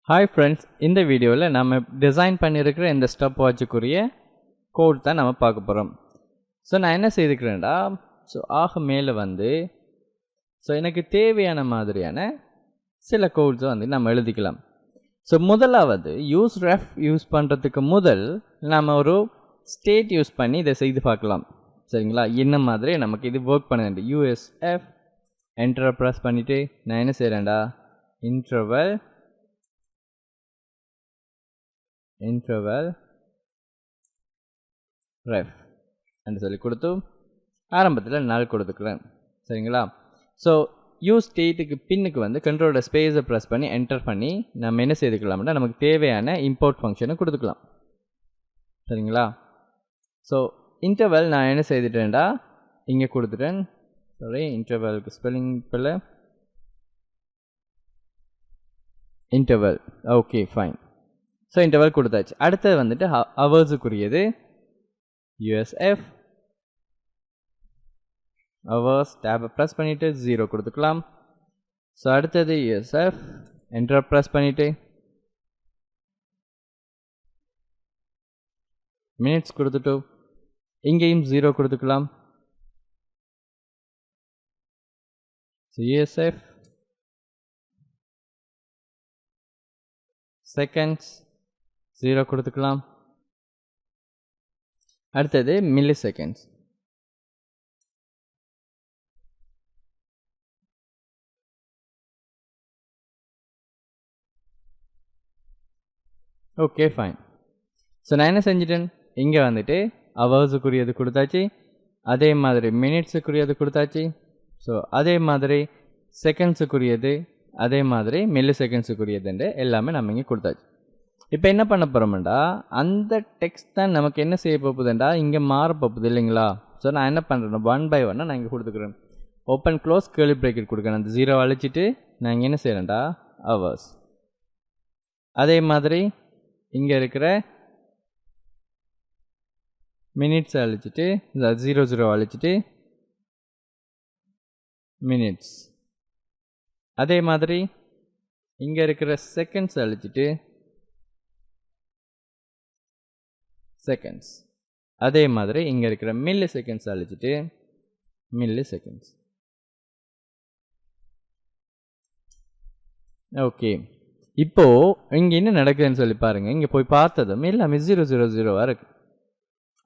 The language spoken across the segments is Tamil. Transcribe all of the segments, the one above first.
ஹாய் ஃப்ரெண்ட்ஸ், இந்த வீடியோவில் நம்ம டிசைன் பண்ணியிருக்கிற இந்த ஸ்டெப் வாட்சுக்குரிய கோட் தான் நம்ம பார்க்க போகிறோம். ஸோ நான் என்ன செய்துக்கிறேன்டா, ஆக மேலே வந்து எனக்கு தேவையான மாதிரியான சில கோட்ஸை நம்ம எழுதிக்கலாம். முதலாவது யூஸ் பண்ணுறதுக்கு முதல் நம்ம ஒரு ஸ்டேட் யூஸ் பண்ணி இதை செய்து பார்க்கலாம். சரிங்களா? என்ன மாதிரி நமக்கு இது ஒர்க் பண்ணுது. யூஎஸ்எஃப் என்டரை ப்ரெஸ் பண்ணிவிட்டு நான் என்ன செய்கிறேன்டா, இன்டர்வல் ரெஃப் என்று சொல்லி கொடுத்து ஆரம்பத்தில் நாள் கொடுத்துக்கிறேன். சரிங்களா? யூஸ் ஸ்டேட்டுக்கு பின்னுக்கு வந்து கண்ட்ரோலோட ஸ்பேஸை ப்ரெஸ் பண்ணி என்டர் பண்ணி நம்ம என்ன செய்துக்கலாம்னா நமக்கு தேவையான இம்போர்ட் ஃபங்க்ஷனை கொடுத்துக்கலாம். சரிங்களா? இன்டர்வல் நான் என்ன செய்துட்டேன்டா, இங்கே கொடுத்துட்டேன். இன்டர்வலுக்கு ஸ்பெல்லிங் பிள்ளை இன்டர்வல். Okay, fine. இன்டர்வல் கொடுத்தாச்சு. அடுத்தது வந்துட்டு ஹவர்ஸுக்குரியது யூஎஸ்எஃப் ஹவர்ஸ் டேபை ப்ரெஸ் பண்ணிவிட்டு 0 கொடுத்துக்கலாம். அடுத்தது யூஎஸ்எஃப் என்டர் ப்ரெஸ் பண்ணிவிட்டு மினிட்ஸ் கொடுத்துட்டு இங்கேயும் 0 கொடுத்துக்கலாம். யூஎஸ்எஃப் செகண்ட்ஸ் 0 கொடுத்துக்கலாம். அடுத்தது மில்லி செகண்ட்ஸ். Okay, fine. நான் என்ன செஞ்சிட்டேன், இங்கே வந்துட்டு ஹவர்ஸுக்குரியது கொடுத்தாச்சு, அதே மாதிரி மினிட்ஸுக்குரியது கொடுத்தாச்சு, அதே மாதிரி செகண்ட்ஸுக்குரியது, அதே மாதிரி மில்லி செகண்ட்ஸுக்குரியதுண்டு எல்லாமே நம்ம இங்கே கொடுத்தாச்சு. இப்போ என்ன பண்ண போகிறோம்டா, அந்த டெக்ஸ்ட் தான் நமக்கு என்ன செய்ய போகுதுண்டா, இங்கே மாற போகுது இல்லைங்களா? நான் என்ன பண்ணுறேன், 1 by 1 நான் இங்கே கொடுத்துக்கிறேன். ஓப்பன் க்ளோஸ் கேர்லி ப்ராக்கெட் கொடுக்குறேன். அந்த 0 அழிச்சிட்டு நான் இங்கே என்ன செய்கிறேன்டா, ஹவர்ஸ். அதே மாதிரி இங்கே இருக்கிற மினிட்ஸ் அழிச்சிட்டு 0 அழிச்சிட்டு மினிட்ஸ். அதே மாதிரி இங்கே இருக்கிற செகண்ட்ஸ் அழிச்சிட்டு செகண்ட்ஸ். அதே மாதிரி இங்கே இருக்கிற மில்லி செகண்ட்ஸ் அழிச்சிட்டு மில்லி செகண்ட்ஸ். ஓகே, இப்போது இங்கே என்ன நடக்குதுன்னு சொல்லி பாருங்கள். இங்கே போய் பார்த்ததும் எல்லாமே 000 இருக்குது.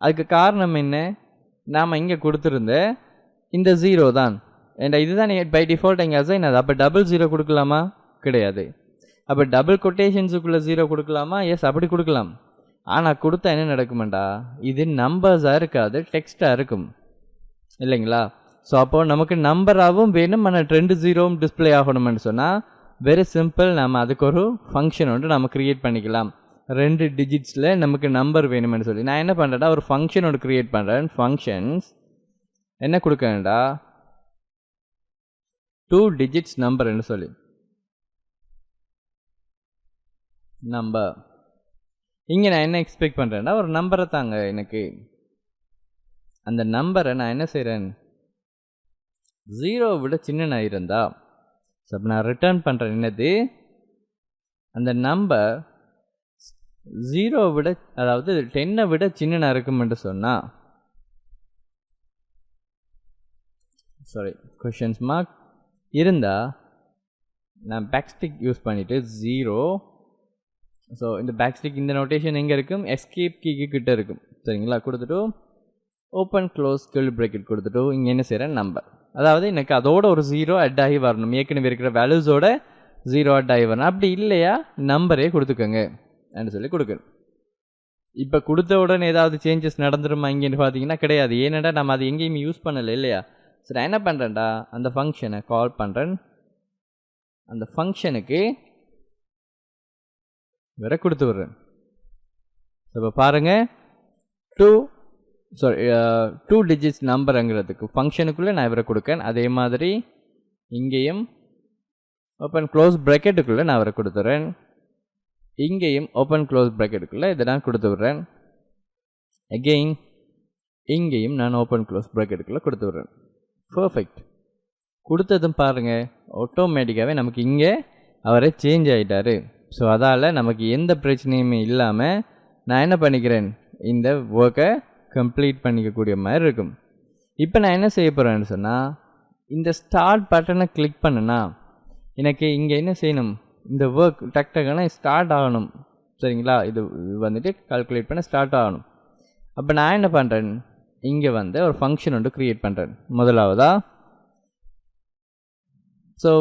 அதுக்கு காரணம் என்ன, நாம் இங்கே கொடுத்துருந்த இந்த 0 தான். ஏண்டா இதுதான் பை டிஃபால்ட் இங்கே அசைன் அது. அப்போ டபுள் 0 கொடுக்கலாமா? கிடையாது. அப்போ டபுள் கொட்டேஷன்ஸுக்குள்ளே 0 கொடுக்கலாமா? எஸ், அப்படி கொடுக்கலாம். ஆனால் கொடுத்தா என்ன நடக்குமாண்டா, இது நம்பர்ஸாக இருக்காது, டெக்ஸ்ட்டாக இருக்கும் இல்லைங்களா? அப்போது நமக்கு நம்பராகவும் வேணும், ஆனால் 2 0 டிஸ்பிளே ஆகணும்னு சொன்னால் வெரி சிம்பிள். நம்ம அதுக்கு ஒரு ஃபங்க்ஷன் ஒன்று நம்ம க்ரியேட் பண்ணிக்கலாம். 2 டிஜிட்ஸில் நமக்கு நம்பர் வேணும்னு சொல்லி நான் என்ன பண்ணுறேன்டா, ஒரு ஃபங்க்ஷன் ஒன்று க்ரியேட் பண்ணுறேன். ஃபங்க்ஷன்ஸ் என்ன கொடுக்கணும்டா, 2 digits நம்பர்னு சொல்லி நம்பர். இங்கே நான் என்ன எக்ஸ்பெக்ட் பண்ணுறேன்னா, ஒரு நம்பரை தாங்க எனக்கு. அந்த நம்பரை நான் என்ன செய்கிறேன், 0 விட சின்னனாக இருந்தா நான் ரிட்டர்ன் பண்ணுறேன். என்னது, அந்த நம்பர் 0 விட, அதாவது 10 விட சின்னனாக இருக்குமென்று சொன்னால், கொஷன்ஸ் மார்க் இருந்தால் நான் பேக்ஸ்டிக் யூஸ் பண்ணிவிட்டு 0. இந்த பேக்ஸ்டிக் இந்த நோட்டேஷன் எங்கே இருக்கும், எஸ்கேப் கீக்கு கிட்ட இருக்கும். சரிங்களா? கொடுத்துட்டு ஓப்பன் க்ளோஸ் கேர்லி ப்ராக்கெட் கொடுத்துட்டு இங்கே என்ன செய்கிறேன், நம்பர். அதாவது எனக்கு அதோட ஒரு 0 அட் ஆகி வரணும். ஏற்கனவே இருக்கிற வேல்யூஸோட 0 அட் ஆகி வரணும். அப்படி இல்லையா நம்பரே கொடுத்துக்கோங்க அப்படின்னு சொல்லி கொடுக்குறேன். இப்போ கொடுத்த உடனே ஏதாவது சேஞ்சஸ் நடந்துருமா இங்கேன்னு பார்த்தீங்கன்னா கிடையாது. ஏன்னாடா நம்ம அது எங்கேயுமே யூஸ் பண்ணலை இல்லையா? நான் என்ன பண்ணுறேன்டா, அந்த ஃபங்க்ஷனை கால் பண்ணுறேன். அந்த ஃபங்க்ஷனுக்கு வேற கொடுத்து விட்றேன். இப்போ பாருங்கள், 2 digits நம்பருங்கிறதுக்கு ஃபங்க்ஷனுக்குள்ளே நான் இவரை கொடுக்கேன். அதே மாதிரி இங்கேயும் ஓப்பன் க்ளோஸ் ப்ராக்கெட்டுக்குள்ளே நான் இவரை கொடுத்துட்றேன். இங்கேயும் ஓப்பன் க்ளோஸ் ப்ராக்கெட்டுக்குள்ளே இதை நான் கொடுத்து விட்றேன். அகெயின் இங்கேயும் நான் ஓப்பன் க்ளோஸ் ப்ராக்கெட்டுக்குள்ளே கொடுத்து விட்றேன். பர்ஃபெக்ட். கொடுத்ததும் பாருங்கள், ஆட்டோமேட்டிக்காகவே நமக்கு இங்கே அவரே சேஞ்ச் ஆகிட்டார். ஸோ அதால் நமக்கு எந்த பிரச்சனையுமே இல்லாமல் நான் என்ன பண்ணிக்கிறேன், இந்த ஒர்க்கை கம்ப்ளீட் பண்ணிக்கக்கூடிய மாதிரி இருக்கும். இப்போ நான் என்ன செய்ய போகிறேன்னு சொன்னால், இந்த ஸ்டார்ட் பட்டனை கிளிக் பண்ணனா எனக்கு இங்கே என்ன செய்யணும், இந்த ஒர்க் டக்குன்னு ஸ்டார்ட் ஆகணும். சரிங்களா, இது வந்துட்டு கால்குலேட் பண்ண ஸ்டார்ட் ஆகணும். அப்போ நான் என்ன பண்ணுறேன், இங்கே வந்து ஒரு ஃபங்க்ஷன் ஒன்று க்ரியேட் பண்ணுறேன் முதலாவதா. ஸோ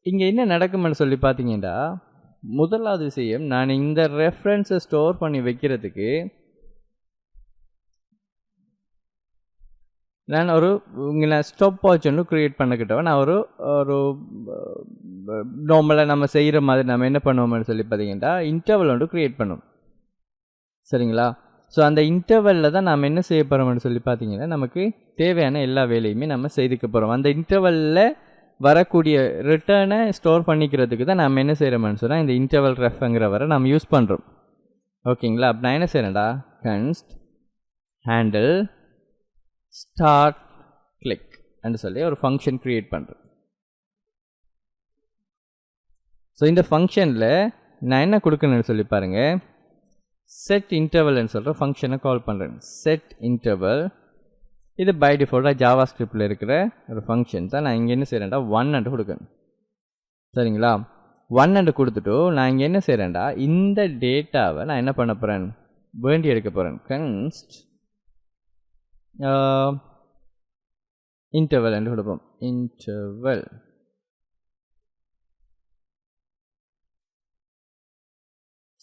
இங்கே என்ன நடக்கும்னு சொல்லி பார்த்தீங்கன்னா, முதலாவது விஷயம், நான் இந்த ரெஃபரன்ஸை ஸ்டோர் பண்ணி வைக்கிறதுக்கு நான் இங்கே ஸ்டாப் வாட்ச் ஒன்று க்ரியேட் பண்ணிக்கிட்டவன். நான் ஒரு நார்மலாக நம்ம செய்கிற மாதிரி நம்ம என்ன பண்ணுவோம்னு சொல்லி பார்த்தீங்கன்னா, இன்டர்வல் ஒன்று க்ரியேட் பண்ணுவோம். சரிங்களா, ஸோ அந்த இன்டர்வலில் தான் நம்ம என்ன செய்ய போகிறோம்னு சொல்லி பார்த்தீங்கன்னா, நமக்கு தேவையான எல்லா வேலையுமே நம்ம செய்துக்க போகிறோம். அந்த இன்டர்வலில் வரக்கூடிய ரிட்டர்னை ஸ்டோர் பண்ணிக்கிறதுக்கு தான் நம்ம என்ன செய்கிறோம்னு சொன்னால், இந்த இன்டர்வல் ரெஃப்ங்கிற வரை நம்ம யூஸ் பண்ணுறோம். ஓகேங்களா, அப்போ நான் என்ன செய்கிறேன்டா, கன்ஸ்ட் ஹேண்டில் ஸ்டார்ட் கிளிக் என்று சொல்லி ஒரு ஃபங்க்ஷன் க்ரியேட் பண்ணுறேன். ஸோ இந்த ஃபங்க்ஷனில் நான் என்ன கொடுக்கணும்னு சொல்லி பாருங்கள், செட் இன்டர்வல்னு சொல்கிற ஃபங்க்ஷனை கால் பண்ணுறேன். செட் இன்டர்வல் இது பை டிஃபால்ட்டாக ஜாவா ஸ்கிரிப்டில் இருக்கிற ஒரு ஃபங்க்ஷன் தான். நான் இங்கே என்ன செய்கிறேன்டா, 1 கொடுக்கணும். சரிங்களா, 1 கொடுத்துட்டு நான் இங்கே என்ன செய்கிறேன்டா, இந்த டேட்டாவை நான் என்ன பண்ண போகிறேன், வேண்டி எடுக்க போகிறேன். கன்ஸ்ட் இன்டர்வல் என்று கொடுப்போம். இன்டர்வல்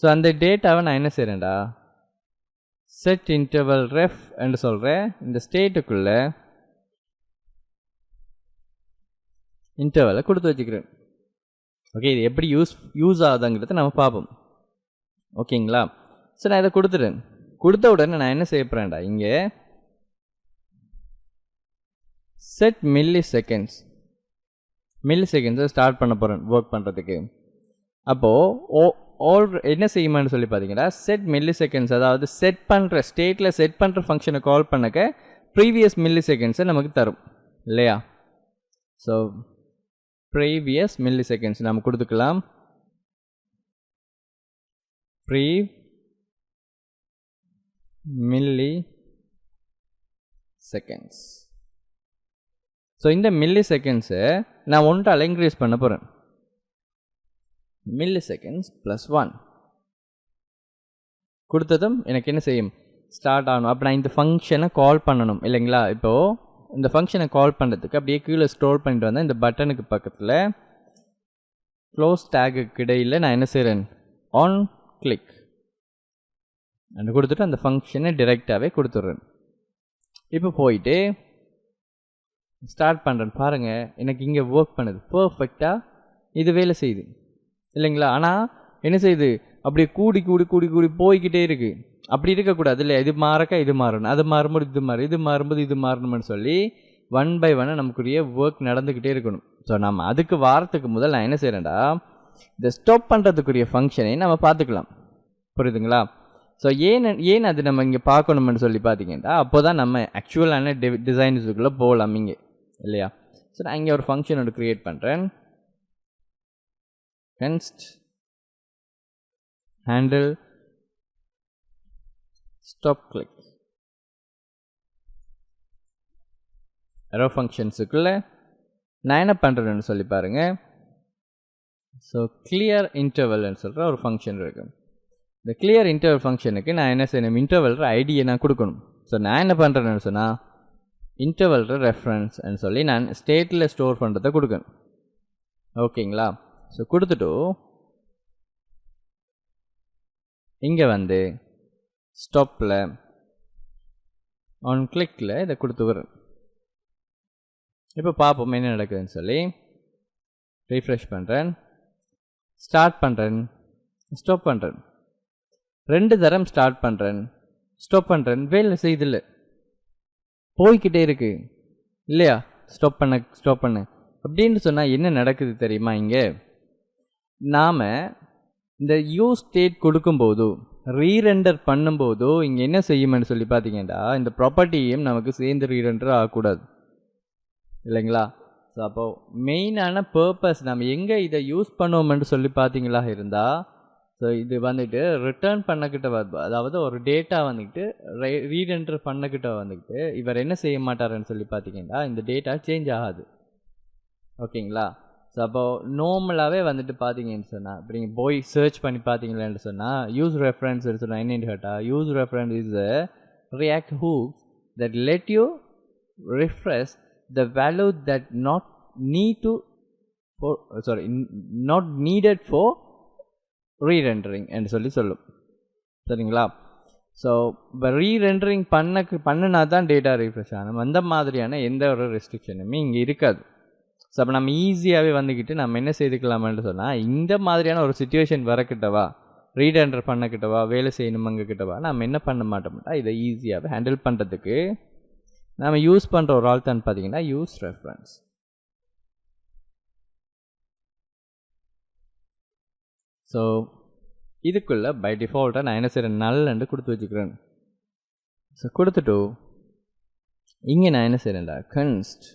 ஸோ அந்த டேட்டாவை நான் என்ன செய்கிறேன்டா, செட் இன்டர்வல் ரெஃப் என்று சொல்கிறேன். இந்த ஸ்டேட்டுக்குள்ளே இன்டர்வலை கொடுத்து வச்சுக்கிறேன். ஓகே, இது எப்படி யூஸ் ஆகுதுங்கிறத நம்ம பார்ப்போம். ஓகேங்களா, ஸோ நான் இதை கொடுத்துட்டேன். கொடுத்த உடனே நான் என்ன செய்ய போகிறேன்டா, இங்கே செட் மில்லி செகண்ட்ஸை ஸ்டார்ட் பண்ண போகிறேன் ஒர்க் பண்ணுறதுக்கு. அப்போது என்ன செய்யுமான்னு சொல்லி பார்த்தீங்கன்னா, செட் மில்லி செகண்ட்ஸ், அதாவது செட் பண்ணுற ஸ்டேட்டில் செட் பண்ணுற ஃபங்க்ஷனை கால் பண்ணக்க ப்ரீவியஸ் மில்லி செகண்ட்ஸை நமக்கு தரும் இல்லையா. ஸோ ப்ரீவியஸ் மில்லி செகண்ட்ஸ் நம்ம கொடுத்துக்கலாம். Milli seconds. ஸோ இந்த மில்லி செகண்ட்ஸை நான் 1 இன்க்ரீஸ் பண்ண போகிறேன். மில்லி செகண்ட்ஸ் +1 கொடுத்ததும் எனக்கு என்ன செய்யும், ஸ்டார்ட் ஆகணும். அப்போ நான் இந்த ஃபங்க்ஷனை கால் பண்ணணும் இல்லைங்களா. இப்போது இந்த ஃபங்க்ஷனை கால் பண்ணுறதுக்கு அப்படியே கீழே ஸ்க்ரோல் பண்ணிட்டு வந்தேன். இந்த பட்டனுக்கு பக்கத்தில் க்ளோஸ் டேகுக்கு இடையில் நான் என்ன செய்கிறேன், ஆன் கிளிக் அது கொடுத்துட்டு அந்த ஃபங்க்ஷனை டிரெக்டாகவே கொடுத்துட்றேன். இப்போ போயிட்டு ஸ்டார்ட் பண்ணுறேன். பாருங்கள், எனக்கு இங்கே ஒர்க் பண்ணுது பர்ஃபெக்டாக, இது வேலை செய்யுது இல்லைங்களா. ஆனால் என்ன செய்யுது, அப்படியே கூடி கூடி கூடி கூடி போய்கிட்டே இருக்குது. அப்படி இருக்கக்கூடாது இல்லையா. இது மாறக்க இது மாறணும், அது மாறும்போது இது மாறும், இது மாறும்போது இது மாறணும்னு சொல்லி 1 by 1 நமக்குரிய ஒர்க் நடந்துக்கிட்டே இருக்கணும். ஸோ நம்ம அதுக்கு வாரத்துக்கு முதல் நான் என்ன செய்கிறேன்டா, இந்த ஸ்டாப் பண்ணுறதுக்குரிய ஃபங்க்ஷனை நம்ம பார்த்துக்கலாம். புரியுதுங்களா. ஸோ ஏன் அது நம்ம இங்கே பார்க்கணும்னு சொல்லி பார்த்தீங்கன்னா, அப்போ தான் நம்ம ஆக்சுவலான டிசைன்ஸுக்குள்ளே போகலாம் இங்கே இல்லையா. ஸோ நான் இங்கே ஒரு ஃபங்க்ஷன் ஒன்று க்ரியேட் பண்ணுறேன். Const handle stop click. Arrow ஃபங்க்ஷன்ஸுக்குள்ளே நான் என்ன பண்ணுறேன்னு சொல்லி பாருங்கள். ஸோ கிளியர் இன்டர்வல்னு சொல்கிற ஒரு ஃபங்க்ஷன் இருக்குது. இந்த கிளியர் இன்டர்வல் ஃபங்க்ஷனுக்கு நான் என்ன செய்யணும், இன்டர்வல் ஐடியை நான் கொடுக்கணும். ஸோ நான் என்ன பண்ணுறேன்னு சொன்னால், இன்டர்வல் ரெஃபரன்ஸ்ன்னு சொல்லி நான் ஸ்டேட்டில் ஸ்டோர் பண்ணுறதை கொடுக்கணும். ஓகேங்களா. ஸோ கொடுத்துட்டு இங்கே வந்து ஸ்டாப்பில் ஆன் கிளிக்கில் இதை கொடுத்து வரேன். இப்போ பார்ப்போம் என்ன நடக்குதுன்னு சொல்லி ரீஃப்ரெஷ் பண்ணுறேன், ஸ்டார்ட் பண்ணுறேன், ஸ்டாப் பண்ணுறேன், 2 தரம் ஸ்டார்ட் பண்ணுறேன், ஸ்டாப் பண்ணுறேன், வேலை செய்தில்லை, போய்கிட்டே இருக்கு இல்லையா. ஸ்டாப் பண்ண அப்படின்னு சொன்னால் என்ன நடக்குது தெரியுமா. இங்கே நாம் இந்த யூஸ் ஸ்டேட் கொடுக்கும்போதோ ரீரெண்டர் பண்ணும்போதோ இங்கே என்ன செய்யுமென்னு சொல்லி பார்த்தீங்கன்னா, இந்த ப்ராப்பர்ட்டியும் நமக்கு சேர்ந்து ரீரெண்டர் ஆகக்கூடாது இல்லைங்களா. ஸோ அப்போது மெயினான பர்பஸ் நம்ம எங்கே இதை யூஸ் பண்ணுவோம்னு சொல்லி பார்த்தீங்களா இருந்தால், ஸோ இது வந்துட்டு ரிட்டர்ன் பண்ணக்கிட்ட அதாவது ஒரு டேட்டா வந்துக்கிட்டு ரீட் என்ட்ரு பண்ணக்கிட்ட வந்துக்கிட்டு இவர் என்ன செய்ய மாட்டாருன்னு சொல்லி பார்த்தீங்கன்னா இந்த டேட்டா சேஞ்ச் ஆகாது. ஓகேங்களா? ஸோ அப்போது நார்மலாகவே வந்துட்டு பார்த்தீங்கன்னு சொன்னால் இப்போ நீங்கள் போய் சர்ச் பண்ணி பார்த்தீங்களேன்னு சொன்னால் யூஸ் ரெஃபரன்ஸ் சொன்னால் என்னென்னு கேட்டால் use reference is a React hooks that let you refresh the value that not needed for re-rendering என்று சொல்லும். சரிங்களா? ஸோ இப்போ ரீரெண்டரிங் பண்ணினா தான் டேட்டா ரீஃப்ரெஷ் ஆகணும். அந்த மாதிரியான எந்த ஒரு ரெஸ்ட்ரிக்ஷனுமே இங்கே இருக்காது. ஸோ அப்போ நம்ம ஈஸியாகவே வந்துக்கிட்டு நம்ம என்ன செய்துக்கலாம்னு சொன்னால் இந்த மாதிரியான ஒரு சுச்சுவேஷன் வரக்கிட்டவா ரீடெண்டர் பண்ணக்கிட்டவா வேலை செய்யணுமங்கிட்டவா நம்ம என்ன பண்ண மாட்டோம்னா இதை ஈஸியாகவே ஹேண்டில் பண்ணுறதுக்கு நம்ம யூஸ் பண்ணுற ஒரு ஆள் தான் பார்த்தீங்கன்னா யூஸ் ரெஃபரன்ஸ். ஸோ இதுக்குள்ளே பை டிஃபால்ட்டாக நான் என்ன செய்கிறேன் நல்லண்டு கொடுத்து வச்சுக்கிறேன். ஸோ கொடுத்துட்டு இங்கே நான் என்ன செய்கிறேன்டா கன்ஸ்ட்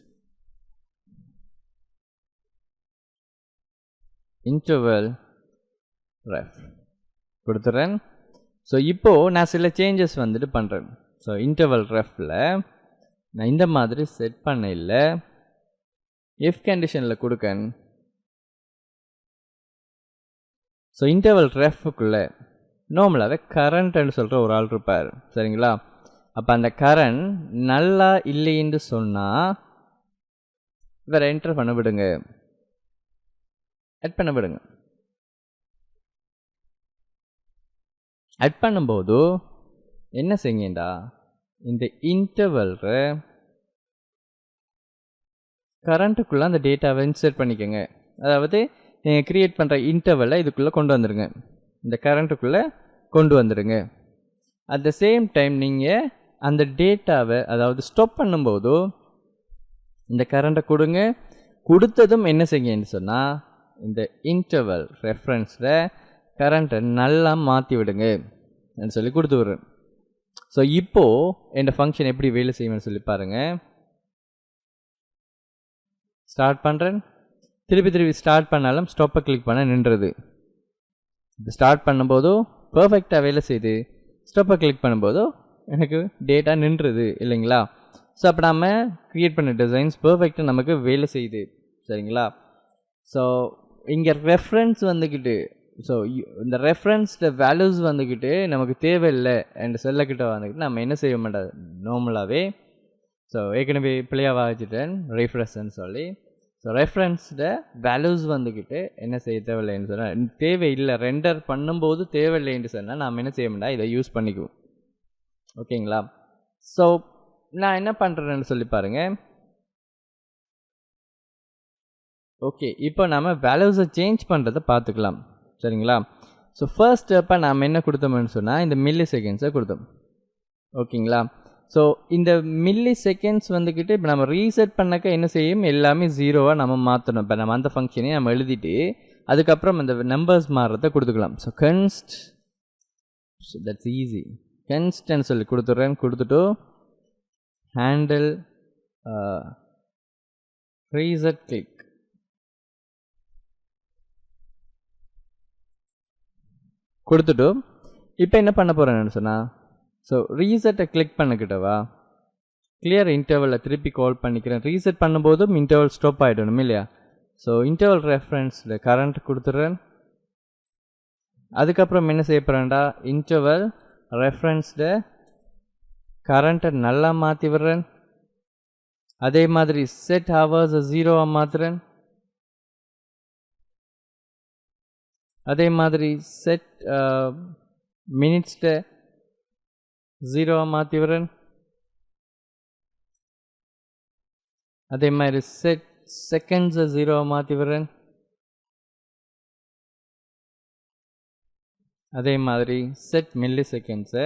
இன்டர்வல் ரெஃப் கொடுத்துட்றேன். ஸோ இப்போது நான் சில சேஞ்சஸ் வந்துட்டு பண்ணுறேன். ஸோ இன்டர்வல் ரெஃபில் நான் இந்த மாதிரி செட் பண்ண இல்லை இஃப் கண்டிஷனில் கொடுக்கேன். ஸோ இன்டர்வல் ரெஃபுக்குள்ளே நார்மலாகவே கரண்ட்னு சொல்கிற ஒரு ஆள் இருப்பார். சரிங்களா? அப்போ அந்த கரண்ட் நல்லா இல்லைன்னு சொன்னால் வேறு என்டர் பண்ண விடுங்க, ஆட் பண்ண விடுங்க. ஆட் பண்ணும்போது என்ன செய்யுங்கடா இந்த இன்டர்வல் கரண்ட்டுக்குள்ளே அந்த டேட்டாவை இன்சர்ட் பண்ணிக்கோங்க. அதாவது நீங்கள் க்ரியேட் பண்ணுற இன்டர்வலை இதுக்குள்ளே கொண்டு வந்துடுங்க, இந்த கரண்ட்டுக்குள்ளே கொண்டு வந்துடுங்க. அட் த சேம் டைம் நீங்கள் அந்த டேட்டாவை அதாவது ஸ்டாப் பண்ணும்போது இந்த கரண்ட்டை கொடுங்க. கொடுத்ததும் என்ன செய்யுங்கன்னு சொன்னால் இந்த இன்டர்வல் ரெஃபரன்ஸில் கரண்ட்டை நல்லா மாற்றி விடுங்க சொல்லி கொடுத்து விடுறேன். ஸோ இப்போது இந்த ஃபங்க்ஷன் எப்படி வேலை செய்யும்னு சொல்லி பாருங்கள். ஸ்டார்ட் பண்ணுறேன், திருப்பி ஸ்டார்ட் பண்ணாலும் ஸ்டாப்பை கிளிக் பண்ண நின்றுது. இப்போ ஸ்டார்ட் பண்ணும்போதோ பர்ஃபெக்டாக வேலை செய்யுது, ஸ்டாப்பை கிளிக் பண்ணும்போதோ எனக்கு டேட்டா நின்றுது இல்லைங்களா? ஸோ அப்போ நம்ம க்ரியேட் பண்ண டிசைன்ஸ் பர்ஃபெக்டாக நமக்கு வேலை செய்யுது. சரிங்களா? ஸோ இங்கே ரெஃபரன்ஸ் வந்துக்கிட்டு ஸோ இந்த ரெஃபரன்ஸ்ட வேல்யூஸ் வந்துக்கிட்டு நமக்கு தேவையில்லை அண்ட் செல்லக்கிட்ட வந்துக்கிட்டு நம்ம என்ன செய்ய மாட்டோம் நார்மலாகவே. ஸோ ஏற்கனவே பிள்ளையாக வச்சுட்டேன் ரீஃப்ரெஷ்ன்னு சொல்லி. ஸோ ரெஃபரன்ஸ்ட வேல்யூஸ் வந்துக்கிட்டு என்ன செய்ய தேவையில்லைன்னு சொன்னால் தேவையில்லை ரெண்டர் பண்ணும்போது தேவையில்லைன்னு சொன்னால் நாம் என்ன செய்ய மாட்டோம் இதை யூஸ் பண்ணிக்குவோம். ஓகேங்களா? ஸோ நான் என்ன பண்ணுறேன்னு சொல்லி பாருங்கள். ஓகே, இப்போ நம்ம வேல்யூஸை சேஞ்ச் பண்ணுறதை பார்த்துக்கலாம். சரிங்களா? ஸோ ஃபர்ஸ்ட் ஸ்டெப்பாக நாம் என்ன கொடுத்தோம்னு சொன்னால் இந்த மில்லி செகண்ட்ஸை கொடுத்தோம். ஓகேங்களா? ஸோ இந்த மில்லி செகண்ட்ஸ் வந்துக்கிட்டு இப்போ நம்ம ரீசெட் பண்ணக்க என்ன செய்யும் எல்லாமே ஜீரோவாக நம்ம மாற்றணும். இப்போ நம்ம அந்த ஃபங்க்ஷனையும் நம்ம எழுதிட்டு அதுக்கப்புறம் அந்த நம்பர்ஸ் மாறுறதை கொடுத்துக்கலாம். ஸோ கன்ஸ்ட் தட்ஸ் ஈஸி கன்ஸ்ட்ன்னு சொல்லி கொடுத்துட்றேன். கொடுத்துட்டு ஹேண்டில் ரீசெட் கிளிக் கொடுத்துட்டு இப்போ என்ன பண்ண போகிறேன்னு சொன்னால் ஸோ ரீசெட்டை கிளிக் பண்ணிக்கிட்டவா கிளியர் இன்டர்வலில் திருப்பி கால் பண்ணிக்கிறேன். ரீசெட் பண்ணும்போதும் இன்டர்வல் ஸ்டாப் ஆகிடணும் இல்லையா? ஸோ இன்டர்வல் ரெஃபரன்ஸில் கரண்ட் கொடுத்துட்றேன். அதுக்கப்புறம் என்ன செய்ய போகிறேன்டா இன்டர்வல் ரெஃபரன்ஸில் கரண்ட்டை நல்லா மாற்றி விடுறேன். அதே மாதிரி செட் ஹவர்ஸை ஜீரோவாக மாற்றுறேன். அதே மாதிரி செட் மினிட்ஸ்ட ஜீரோவாக மாற்றி விடுறேன். அதே மாதிரி செட் செகண்ட்ஸை ஜீரோவாக மாற்றி விடுறேன். அதே மாதிரி செட் மில்லி செகண்ட்ஸை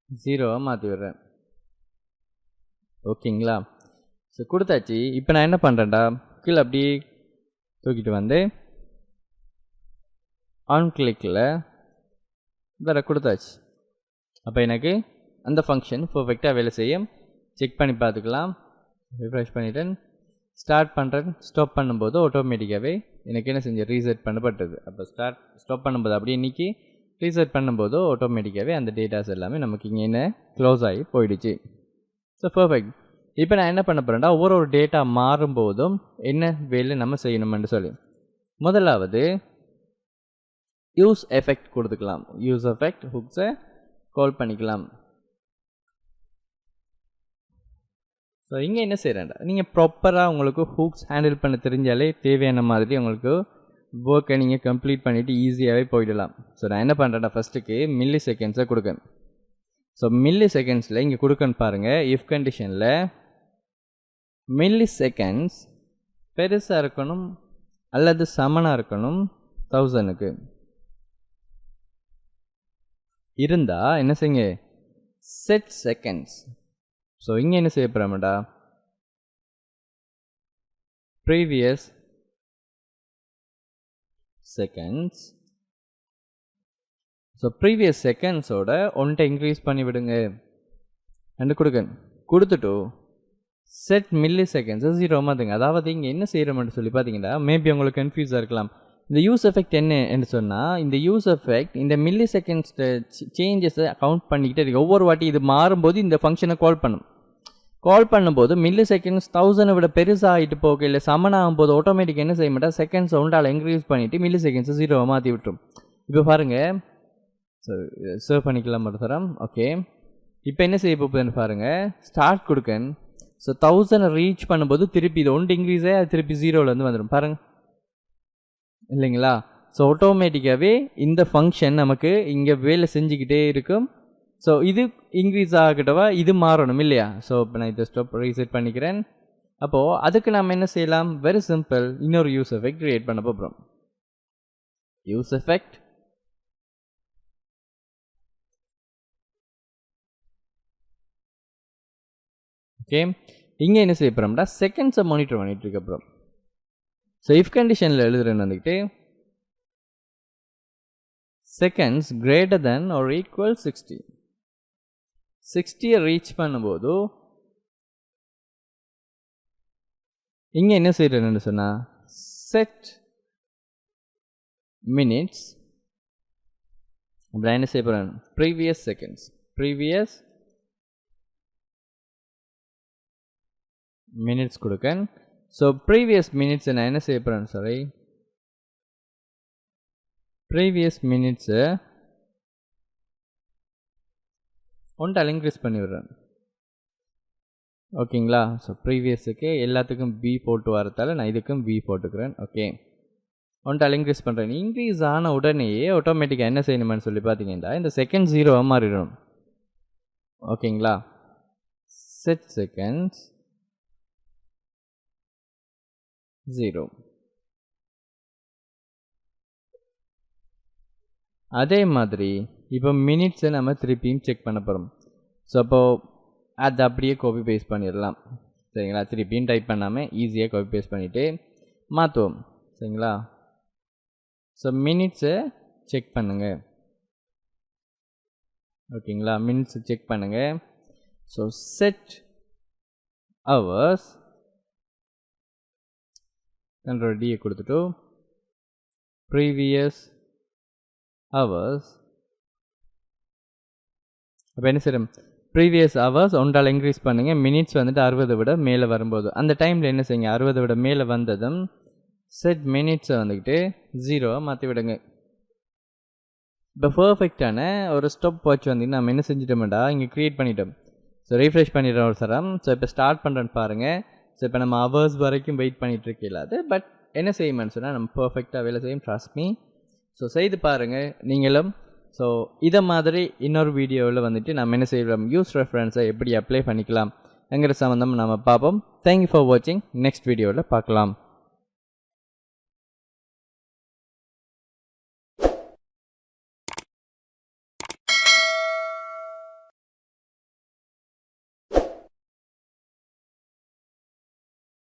ஜீரோவாக மாற்றி விடுறேன். ஓகேங்களா? ஸோ கொடுத்தாச்சு. இப்போ நான் என்ன பண்ணுறேன்டா கீழே அப்படியே தூக்கிட்டு வந்து ஆன் கிளிக்கில் வேறு கொடுத்தாச்சு. அப்போ எனக்கு அந்த ஃபங்க்ஷன் பர்ஃபெக்டாக வேலை செய்யும். செக் பண்ணி பார்த்துக்கலாம். ரிஃப்ரெஷ் பண்ணிட்டேன். ஸ்டார்ட் பண்ணுறேன், ஸ்டாப் பண்ணும்போது ஆட்டோமேட்டிக்காகவே எனக்கு என்ன செஞ்சு ரீசெட் பண்ணப்பட்டது. அப்போ ஸ்டாப் பண்ணும்போது அப்படியே இன்றைக்கி ரீசெட் பண்ணும்போது ஆட்டோமேட்டிக்காகவே அந்த டேட்டாஸ் எல்லாமே நமக்கு இங்கே என்ன க்ளோஸ் ஆகி போயிடுச்சு. So perfect. இப்போ நான் என்ன பண்ண போகிறேன்டா, ஒவ்வொரு டேட்டா மாறும்போதும் என்ன வேலை நம்ம செய்யணும்னு சொல்லி முதலாவது யூஸ் எஃபெக்ட் கொடுத்துக்கலாம். யூஸ் எஃபெக்ட் ஹுக்ஸை கால் பண்ணிக்கலாம். ஸோ இங்கே என்ன செய்கிறேன்டா, நீங்கள் ப்ராப்பராக உங்களுக்கு ஹூக்ஸ் ஹேண்டில் பண்ண தெரிஞ்சாலே தேவையான மாதிரி உங்களுக்கு ஒர்க்கை நீங்கள் கம்ப்ளீட் பண்ணிவிட்டு ஈஸியாகவே போயிடலாம். ஸோ நான் என்ன பண்ணுறேன்டா, ஃபஸ்ட்டுக்கு மில்லி செகண்ட்ஸை கொடுக்கேன். ஸோ மில்லி செகண்ட்ஸில் இங்கே கொடுக்கன்னு பாருங்கள். இஃப் கண்டிஷனில் மில்லி செகண்ட்ஸ் பெருசாக இருக்கணும் அல்லது சமனாக இருக்கணும் 1000க்கு இருந்தால் என்ன செய்யுங்க, செட் செகண்ட்ஸ். ஸோ இங்கே என்ன செய்ய போகிறோம்டா, ப்ரீவியஸ் செகண்ட்ஸ். ஸோ ப்ரீவியஸ் செகண்ட்ஸோட ஒன்றை இன்க்ரீஸ் பண்ணி விடுங்க அண்டு கொடுத்துட்டு செட் மில்லி செகண்ட்ஸை 0 மாற்றுங்க. அதாவது இங்கே என்ன செய்கிறோம்னு சொல்லி பார்த்தீங்கன்னா, மேபி உங்களுக்கு கன்ஃபியூஸாக இருக்கலாம். இந்த யூஸ் எஃபெக்ட் என்ன என்று சொன்னால், இந்த யூஸ் எஃபெக்ட் இந்த மில்லி செகண்ட்ஸ் சேஞ்சஸை கவுண்ட் பண்ணிக்கிட்டே இருக்கு. ஒவ்வொரு வாட்டி இது மாறும்போது இந்த ஃபங்க்ஷனை கால் பண்ணும்போது மில்லி செகண்ட்ஸ் 1000 விட பெருசாக ஆகிட்டு போக இல்லை சமனாகும் போது ஆட்டோமேட்டிக் என்ன செய்ய மாட்டா, செகண்ட்ஸ் ஒன்றால் இன்க்ரீஸ் பண்ணிவிட்டு மில்லி செகண்ட்ஸை 0 மாற்றி விட்டுரும். இப்போ பாருங்கள், ஸோ சேவ் பண்ணிக்கலாம் ஒரு தரம். ஓகே, இப்போ என்ன செய்ய போகுதுன்னு பாருங்கள். ஸ்டார்ட் கொடுக்கன். ஸோ 1000 ரீச் பண்ணும்போது திருப்பி இது ஒன்று இன்க்ரீஸ் ஆகி அது திருப்பி 0லேருந்து வந்துடும் பாருங்கள், இல்லைங்களா? ஸோ ஆட்டோமேட்டிக்காகவே இந்த ஃபங்க்ஷன் நமக்கு இங்கே வேலை செஞ்சுக்கிட்டே இருக்கும். ஸோ இது இன்க்ரீஸ் ஆகிட்டவா இது மாறணும் இல்லையா? ஸோ இப்போ நான் இதை ஸ்டாப் ரீசெட் பண்ணிக்கிறேன். அப்போது அதுக்கு நம்ம என்ன செய்யலாம், வெரி சிம்பிள், இன்னொரு யூஸ் எஃபெக்ட் க்ரியேட் பண்ண போகிறோம். யூஸ் எஃபெக்ட் ஓகே, இங்கே என்ன செய்ய போகிறோம்னா செகண்ட்ஸை மானிட்டர் பண்ணிட்டு இருக்க போகிறோம். ஸோ இஃப் கண்டிஷனில் எழுதுறேன்னு வந்துக்கிட்டு seconds greater than or equal 60 reach பண்ணும்போது இங்கே என்ன செய்கிறேன்னு சொன்னால் செட் மினிட்ஸ். அப்படி என்ன செய்ய போகிறேன், ப்ரீவியஸ் செகண்ட்ஸ், ப்ரீவியஸ் மினிட்ஸ் கொடுக்கேன். ஸோ ப்ரீவியஸ் மினிட்ஸை நான் என்ன செய்ய போகிறேன், சாரி ப்ரீவியஸ் மினிட்ஸை ஒன்றால் இன்க்ரீஸ் பண்ணி விடுறேன். ஓகேங்களா? ஸோ ப்ரீவியஸுக்கு எல்லாத்துக்கும் பி போட்டு வரதால நான் இதுக்கும் பி போட்டுக்கிறேன். ஓகே, ஒன்றால் இன்க்ரீஸ் பண்ணுறேன். இன்க்ரீஸ் ஆன உடனேயே ஆட்டோமேட்டிக்காக என்ன செய்யணுமான்னு சொல்லி பார்த்தீங்கன்னா இந்த செகண்ட் 0 மாறிடும். ஓகேங்களா? Set seconds 0. அதே மாதிரி இப்போ மினிட்ஸை நம்ம திருப்பியும் செக் பண்ண போகிறோம். ஸோ அப்போது அதை அப்படியே காப்பி பேஸ்ட் பண்ணிடலாம். சரிங்களா? திருப்பியும் டைப் பண்ணாமல் ஈஸியாக காப்பி பேஸ்ட் பண்ணிவிட்டு மாற்றுவோம். சரிங்களா? ஸோ மினிட்ஸை செக் பண்ணுங்கள். ஓகேங்களா? மினிட்ஸை செக் பண்ணுங்கள். So set hours Ctrl D கொடுத்துட்டு ப்ரீவியஸ் ஹவர்ஸ். அப்போ என்ன செய்யும், ப்ரீவியஸ் ஹவர்ஸ் ஒன்றால் இன்க்ரீஸ் பண்ணுங்கள். மினிட்ஸ் வந்துட்டு 60 விட மேலே வரும்போது அந்த டைமில் என்ன செய்யுங்க, 60 விட மேலே வந்ததும் செட் மினிட்ஸை வந்துக்கிட்டு 0 மாற்றி விடுங்க. இப்போ பர்ஃபெக்டான ஒரு ஸ்டாப் வாட்ச் வந்து நம்ம என்ன செஞ்சிட்டோம்டா இங்கே க்ரியேட் பண்ணிட்டோம். ஸோ ரீஃப்ரெஷ் பண்ணிடுறோம் ஒரு சரம். ஸோ இப்போ ஸ்டார்ட் பண்ணுறேன்னு பாருங்கள். ஸோ இப்போ நம்ம ஹவர்ஸ் வரைக்கும் வெயிட் பண்ணிகிட்டு இருக்கல அது, பட் என்ன செய்யுமான்னு சொன்னால் நம்ம பர்ஃபெக்டாக வேலை செய்யும். Trust me. ஸோ செய்து பாருங்கள் நீங்களும். ஸோ இதை மாதிரி இன்னொரு வீடியோவில் வந்துட்டு நம்ம என்ன செய்யலாம், யூஸ் ரெஃபரன்ஸை எப்படி அப்ளை பண்ணிக்கலாம் என்கிற சம்மந்தம் நம்ம பார்ப்போம். தேங்க்யூ ஃபார் வாட்சிங். நெக்ஸ்ட் வீடியோவில் பார்க்கலாம்.